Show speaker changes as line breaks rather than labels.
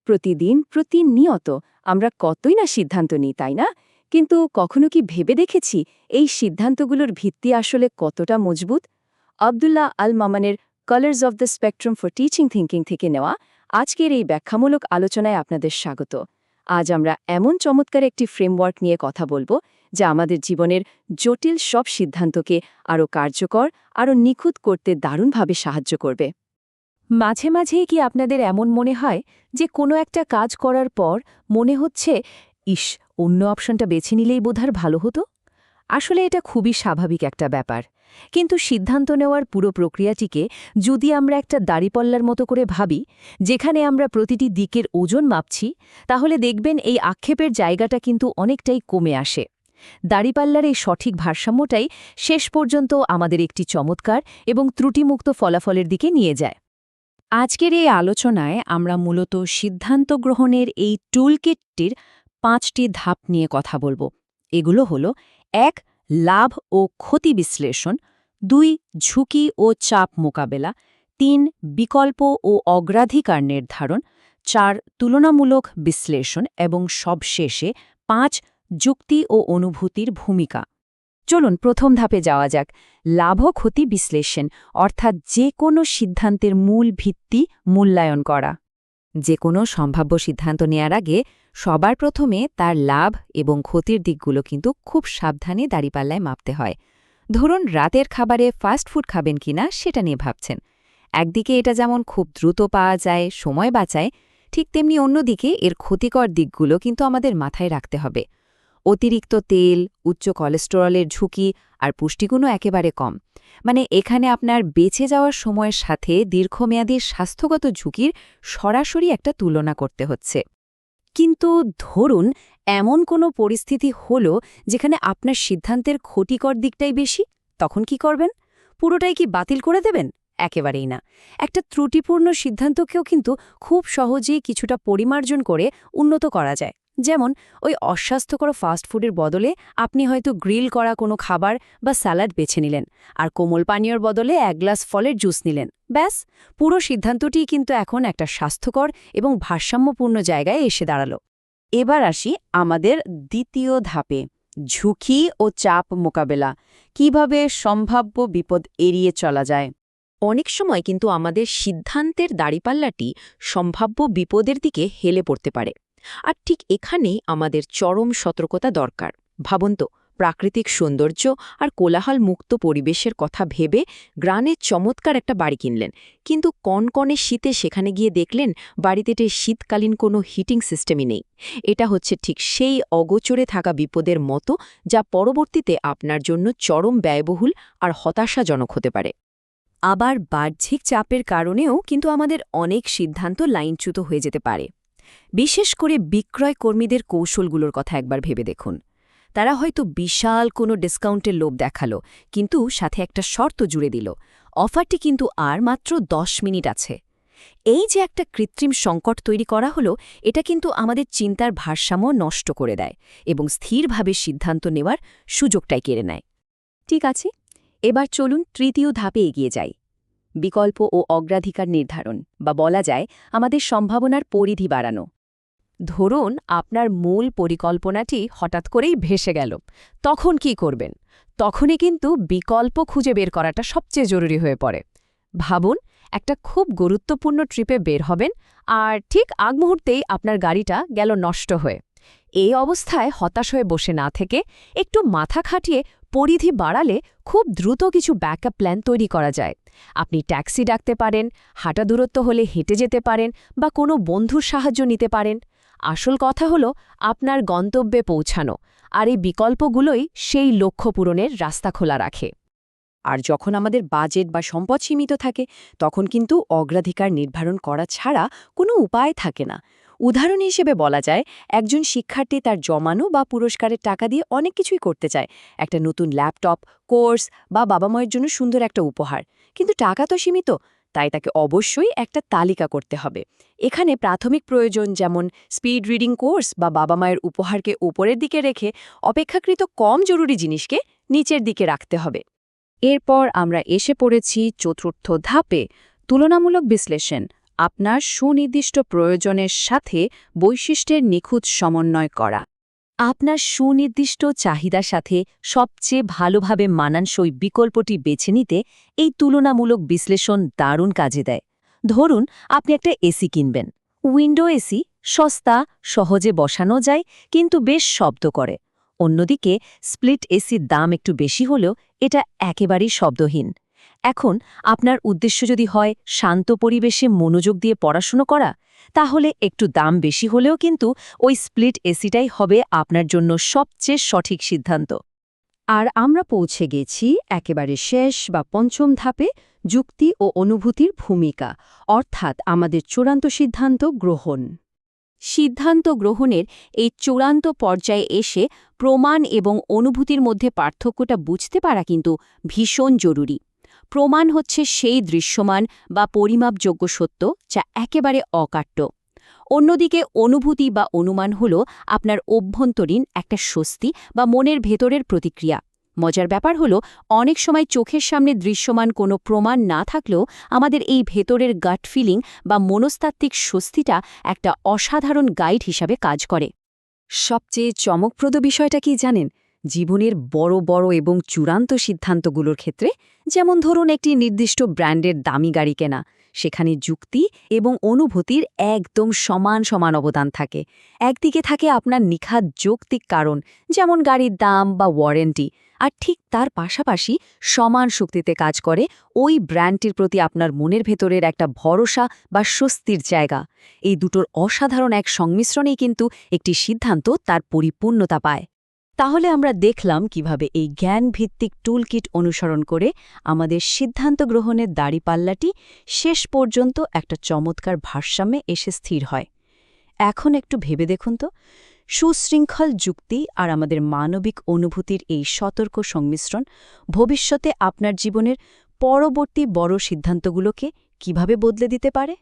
প্রতিদিন প্রতিনিয়ত আমরা কতই না সিদ্ধান্ত নিই, তাই না? কিন্তু কখনো কি ভেবে দেখেছি এই সিদ্ধান্তগুলোর ভিত্তি আসলে কতটা মজবুত? আবদুল্লাহ আল মামানের colours of the spectrum for teaching thinking থেকে নেওয়া আজকের এই ব্যাখ্যামূলক আলোচনায় আপনাদের স্বাগত। আজ আমরা এমন চমৎকার একটি ফ্রেমওয়ার্ক নিয়ে কথা বলবো যা আমাদের জীবনের জটিল সব সিদ্ধান্তকে আরও কার্যকর, আরও নিখুঁত করতে দারুণভাবে সাহায্য করবে।
মাঝে মাঝেই কি আপনাদের এমন মনে হয় যে কোনো একটা কাজ করার পর মনে হচ্ছে, ইস, অন্য অপশনটা বেছে নিলেই বোধহয় ভালো হতো? আসলে এটা খুবই স্বাভাবিক একটা ব্যাপার। কিন্তু সিদ্ধান্ত নেওয়ার পুরো প্রক্রিয়াটিকে যদি আমরা একটা দাড়িপাল্লার মতো করে ভাবি, যেখানে আমরা প্রতিটি দিকের ওজন মাপছি, তাহলে দেখবেন এই আক্ষেপের জায়গাটা কিন্তু অনেকটাই কমে আসে। দাড়িপাল্লার এই সঠিক ভারসাম্যটাই শেষ পর্যন্ত আমাদের একটি চমৎকার এবং ত্রুটিমুক্ত ফলাফলের দিকে নিয়ে যায়।
আজকের এই আলোচনায় আমরা মূলত সিদ্ধান্ত গ্রহণের এই টুলকিটটির 5টি ধাপ নিয়ে কথা বলবো। এগুলো হলো: 1. লাভ ও ক্ষতি বিশ্লেষণ, 2. ঝুঁকি ও চাপ মোকাবেলা, 3. বিকল্প ও অগ্রাধিকার নির্ধারণ, 4. তুলনামূলক বিশ্লেষণ এবং সবশেষে 5. যুক্তি ও অনুভূতির ভূমিকা। চলুন প্রথম ধাপে যাওয়া যাক, লাভ ও ক্ষতি বিশ্লেষণ, অর্থাৎ যে কোনো সিদ্ধান্তের মূল ভিত্তি মূল্যায়ন করা। যে কোনো সম্ভাব্য সিদ্ধান্ত নেয়ার আগে সবার প্রথমে তার লাভ এবং ক্ষতির দিকগুলো কিন্তু খুব সাবধানে দাড়িপাল্লায় মাপতে হয়। ধরুন রাতের খাবারে ফাস্ট ফুড খাবেন কিনা সেটা নিয়ে ভাবছেন। একদিকে এটা যেমন খুব দ্রুত পাওয়া যায়, সময় বাঁচায়, ঠিক তেমনি অন্যদিকে এর ক্ষতিকর দিকগুলো কিন্তু আমাদের মাথায় রাখতে হবে। অতিরিক্ত তেল, উচ্চ কোলেস্টেরলের ঝুঁকি আর পুষ্টিগুণও একেবারে কম। মানে এখানে আপনার বেঁচে যাওয়ার সময়ের সাথে দীর্ঘমেয়াদী স্বাস্থ্যগত ঝুঁকির সরাসরি একটা তুলনা করতে হচ্ছে। কিন্তু ধরুন এমন কোনো পরিস্থিতি হলো যেখানে আপনার সিদ্ধান্তের ক্ষতিকর দিকটাই বেশি, তখন কি করবেন? পুরোটাই কি বাতিল করে দেবেন? একেবারেই না। একটা ত্রুটিপূর্ণ সিদ্ধান্তকেও কিন্তু খুব সহজেই কিছুটা পরিমার্জন করে উন্নত করা যায়। যেমন ওই অস্বাস্থ্যকর ফাস্টফুডের বদলে আপনি হয়তো গ্রিল করা কোনো খাবার বা স্যালাড বেছে নিলেন, আর কোমল পানীয়র বদলে 1 গ্লাস ফলের জুস নিলেন। ব্যাস, পুরো সিদ্ধান্তটিই কিন্তু এখন একটা স্বাস্থ্যকর এবং ভারসাম্যপূর্ণ জায়গায় এসে দাঁড়ালো। এবার আসি আমাদের দ্বিতীয় ধাপে, ঝুঁকি ও চাপ মোকাবেলা। কিভাবে সম্ভাব্য বিপদ এড়িয়ে চলা যায়? অনেক সময় কিন্তু আমাদের সিদ্ধান্তের দাড়িপাল্লাটি সম্ভাব্য বিপদের দিকে হেলে পড়তে পারে। আর ঠিক এখানেই আমাদের চরম সতর্কতা দরকার। ভাবুন তো, প্রাকৃতিক সৌন্দর্য আর কোলাহল মুক্ত পরিবেশের কথা ভেবে গ্রামে চমৎকার একটা বাড়ি কিনলেন, কিন্তু কনকনে শীতে সেখানে গিয়ে দেখলেন বাড়িতে শীতকালীন কোনো হিটিং সিস্টেমই নেই। এটা হচ্ছে ঠিক সেই অগোচরে থাকা বিপদের মতো, যা পরবর্তীতে আপনার জন্য চরম ব্যয়বহুল আর হতাশাজনক হতে পারে। আবার বাহ্যিক চাপের কারণেও কিন্তু আমাদের অনেক সিদ্ধান্ত লাইনচ্যুত হয়ে যেতে পারে। বিশেষ করে বিক্রয় কর্মীদের কৌশলগুলোর কথা একবার ভেবে দেখুন। তারা হয়তো বিশাল কোনো ডিসকাউন্টের লোভ দেখালো, কিন্তু সাথে একটা শর্ত জুড়ে দিল, অফারটি কিন্তু আর মাত্র 10 মিনিট আছে। এই যে একটা কৃত্রিম সংকট তৈরি করা হলো, এটা কিন্তু আমাদের চিন্তার ভারসাম্য নষ্ট করে দেয় এবং স্থিরভাবে সিদ্ধান্ত নেওয়ার সুযোগটাই কেড়ে নেয়। ঠিক আছে, এবার চলুন তৃতীয় ধাপে এগিয়ে যাই, বিকল্প ও অগ্রাধিকার নির্ধারণ, বা বলা যায় আমাদের সম্ভাবনার পরিধি বাড়ানো। ধরুন আপনার মূল পরিকল্পনাটি হঠাৎ করেই ভেসে গেল, তখন কি করবেন? তখনই কিন্তু বিকল্প খুঁজে বের করাটা সবচেয়ে জরুরি হয়ে পড়ে। ভাবুন, একটা খুব গুরুত্বপূর্ণ ট্রিপে বের হবেন, আর ঠিক আগ মুহূর্তেই আপনার গাড়িটা গেল নষ্ট হয়ে। এই অবস্থায় হতাশ হয়ে বসে না থেকে একটু মাথা খাটিয়ে পরিধি বাড়ালে খুব দ্রুত কিছু ব্যাকআপ প্ল্যান তৈরি করা যায়। আপনি ট্যাক্সি ডাকতে পারেন, হাঁটা দূরত্ব হলে হেঁটে যেতে পারেন, বা কোনো বন্ধুর সাহায্য নিতে পারেন। আসল কথা হলো আপনার গন্তব্যে পৌঁছানো, আর এই বিকল্পগুলোই সেই লক্ষ্য পূরণের রাস্তা খোলা রাখে। আর যখন আমাদের বাজেট বা সম্পদ সীমিত থাকে, তখন কিন্তু অগ্রাধিকার নির্ধারণ করা ছাড়া কোনো উপায় থাকে না। উদাহরণ হিসেবে বলা যায়, একজন শিক্ষার্থী তার জমানো বা পুরস্কারের টাকা দিয়ে অনেক কিছুই করতে চায়, একটা নতুন ল্যাপটপ, কোর্স বা বাবা মায়ের জন্য সুন্দর একটা উপহার। কিন্তু টাকা তো সীমিত, তাই তাকে অবশ্যই একটা তালিকা করতে হবে। এখানে প্রাথমিক প্রয়োজন যেমন স্পিড রিডিং কোর্স বা বাবা মায়ের উপহারকে উপরের দিকে রেখে অপেক্ষাকৃত কম জরুরি জিনিসকে নিচের দিকে রাখতে হবে। এরপর আমরা এসে পড়েছি চতুর্থ ধাপে, তুলনামূলক বিশ্লেষণ। আপনার সুনির্দিষ্ট প্রয়োজনের সাথে বৈশিষ্ট্যের নিখুঁত সমন্বয় করা।
আপনার সুনির্দিষ্ট চাহিদার সাথে সবচেয়ে ভালোভাবে মানানসই বিকল্পটি বেছে নিতে এই তুলনামূলক বিশ্লেষণ দারুণ কাজে দেয়। ধরুন আপনি একটা এসি কিনবেন। উইন্ডো এসি সস্তা, সহজে বসানো যায়, কিন্তু বেশ শব্দ করে। অন্যদিকে স্প্লিট এসির দাম একটু বেশি হলেও এটা একেবারেই শব্দহীন। এখন আপনার উদ্দেশ্য যদি হয় শান্ত পরিবেশে মনোযোগ দিয়ে পড়াশুনো করা, তাহলে একটু দাম বেশি হলেও কিন্তু ওই স্প্লিট এসিটাই হবে আপনার জন্য সবচেয়ে সঠিক সিদ্ধান্ত।
আর আমরা পৌঁছে গেছি একেবারে শেষ বা পঞ্চম ধাপে, যুক্তি ও অনুভূতির ভূমিকা, অর্থাৎ আমাদের চূড়ান্ত সিদ্ধান্ত গ্রহণ। সিদ্ধান্ত গ্রহণের এই চূড়ান্ত পর্যায়ে এসে প্রমাণ এবং অনুভূতির মধ্যে পার্থক্যটা বুঝতে পারা কিন্তু ভীষণ জরুরি। প্রমাণ হচ্ছে সেই দৃশ্যমান বা পরিমাপযোগ্য সত্য যা একেবারে অকাট্য। অন্যদিকে অনুভূতি বা অনুমান হল আপনার অভ্যন্তরীণ একটা স্বস্তি বা মনের ভেতরের প্রতিক্রিয়া। মজার ব্যাপার হল, অনেক সময় চোখের সামনে দৃশ্যমান কোনো প্রমাণ না থাকলেও আমাদের এই ভেতরের গাট ফিলিং বা মনস্তাত্ত্বিক স্বস্তিটা একটা অসাধারণ গাইড হিসাবে কাজ করে। সবচেয়ে চমকপ্রদ বিষয়টা কি জানেন? জীবনের বড় বড় এবং চূড়ান্ত সিদ্ধান্তগুলোর ক্ষেত্রে, যেমন ধরুন একটি নির্দিষ্ট ব্র্যান্ডের দামি গাড়ি কেনা, সেখানে যুক্তি এবং অনুভূতির একদম সমান সমান অবদান থাকে। একদিকে থাকে আপনার নিখাত যৌক্তিক কারণ, যেমন গাড়ির দাম বা ওয়ারেন্টি, আর ঠিক তার পাশাপাশি সমান শক্তিতে কাজ করে ওই ব্র্যান্ডটির প্রতি আপনার মনের ভেতরের একটা ভরসা বা স্বস্তির জায়গা। এই দুটোর অসাধারণ এক সংমিশ্রণেই কিন্তু একটি সিদ্ধান্ত তার পরিপূর্ণতা পায়। তাহলে আমরা দেখলাম কিভাবে এই জ্ঞানভিত্তিক টুলকিট অনুসরণ করে আমাদের সিদ্ধান্ত গ্রহণের দাঁড়িপাল্লাটি শেষ পর্যন্ত একটা চমৎকার ভারসাম্যে এসে স্থির হয়। এখন একটু ভেবে দেখুন তো, সুশৃঙ্খল যুক্তি আর আমাদের মানবিক অনুভূতির এই সতর্ক সংমিশ্রণ ভবিষ্যতে আপনার জীবনের পরবর্তী বড় সিদ্ধান্তগুলোকে কিভাবে বদলে দিতে পারে।